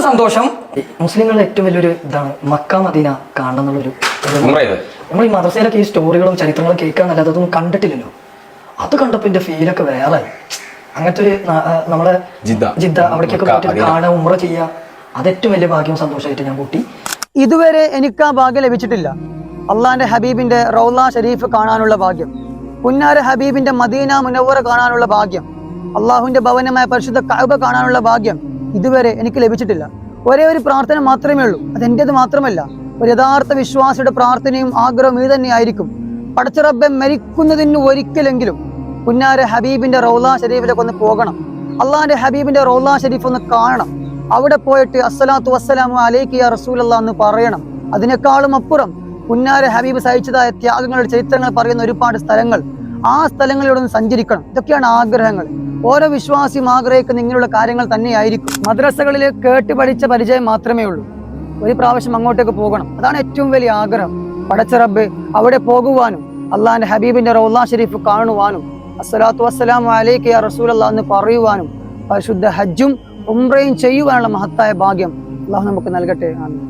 സന്തോഷം. മുസ്ലിങ്ങളുടെ ഏറ്റവും വലിയൊരു ഇതാണ് മക്ക മദീന കാണണം എന്നുള്ളൊരു. നമ്മൾ ഈ മദ്രസയിലൊക്കെ ഈ സ്റ്റോറികളും ചരിത്രങ്ങളും കേൾക്കാന്നല്ലാതെ അതൊന്നും കണ്ടിട്ടില്ലല്ലോ. അത് കണ്ടപ്പോൾ എൻ്റെ ഫീലൊക്കെ വേറെ. അങ്ങനത്തെ ഒരു നമ്മളെ ജിദ്ദ അവിടേക്കൊക്കെ പോയിട്ട് കാണുക, ഉംറ ചെയ്യുക, അത് ഏറ്റവും വലിയ ഭാഗ്യവും സന്തോഷമായിട്ട് ഞാൻ കൂട്ടി. ഇതുവരെ എനിക്ക് ആ ഭാഗ്യം ലഭിച്ചിട്ടില്ല. അള്ളാന്റെ ഹബീബിന്റെ റൗള ഷരീഫ് കാണാനുള്ള ഭാഗ്യം, പുന്നാര ഹബീബിന്റെ മദീന മുനവ്വറ കാണാനുള്ള ഭാഗ്യം, അള്ളാഹുവിന്റെ ഭവനമായ പരിശുദ്ധ കഅബ കാണാനുള്ള ഭാഗ്യം ഇതുവരെ എനിക്ക് ലഭിച്ചിട്ടില്ല. ഒരേ ഒരു പ്രാർത്ഥന മാത്രമേ ഉള്ളൂ. അതെൻ്റെത് മാത്രമല്ല, ഒരു യഥാർത്ഥ വിശ്വാസിയുടെ പ്രാർത്ഥനയും ആഗ്രഹവും ഇത് തന്നെയായിരിക്കും. പടച്ച റബ്ബെ, മരിക്കുന്നതിന് ഒരിക്കലെങ്കിലും പുന്നാര ഹബീബിന്റെ റൗള ഷരീഫിലേക്ക് ഒന്ന് പോകണം. അള്ളാഹിന്റെ ഹബീബിന്റെ റൗള ഷരീഫ് ഒന്ന് കാണണം. അവിടെ പോയിട്ട് അസ്സലാത്തു വസ്സലാമു അലൈക യാ റസൂലല്ലാഹ് എന്ന് പറയണം. അതിനേക്കാളും അപ്പുറം പുന്നാര ഹബീബ് സഹിച്ചതായ ത്യാഗങ്ങളുടെ ചരിത്രങ്ങൾ പറയുന്ന ഒരുപാട് സ്ഥലങ്ങൾ, ആ സ്ഥലങ്ങളിലൂടെ ഒന്ന് സഞ്ചരിക്കണം. ഇതൊക്കെയാണ് ആഗ്രഹങ്ങൾ. ഓരോ വിശ്വാസിയും ആഗ്രഹിക്കുന്ന ഇങ്ങനെയുള്ള കാര്യങ്ങൾ തന്നെയായിരിക്കും. മദ്രസകളിൽ കേട്ട് പഠിച്ച പരിചയം മാത്രമേ ഉള്ളൂ. ഒരു പ്രാവശ്യം അങ്ങോട്ടേക്ക് പോകണം, അതാണ് ഏറ്റവും വലിയ ആഗ്രഹം. പടച്ച റബ്ബ് അവിടെ പോകുവാനും അള്ളാഹിന്റെ ഹബീബിന്റെ റൗള ഷരീഫ് കാണുവാനും അസ്സലാത്തു വസ്സലാമു അലൈക യാ റസൂലല്ലാഹ് എന്ന് പറയുവാനും പരിശുദ്ധ ഹജ്ജും ഉംറയും ചെയ്യുവാനുള്ള മഹത്തായ ഭാഗ്യം അള്ളാഹു നമുക്ക് നൽകട്ടെ. ആമീൻ.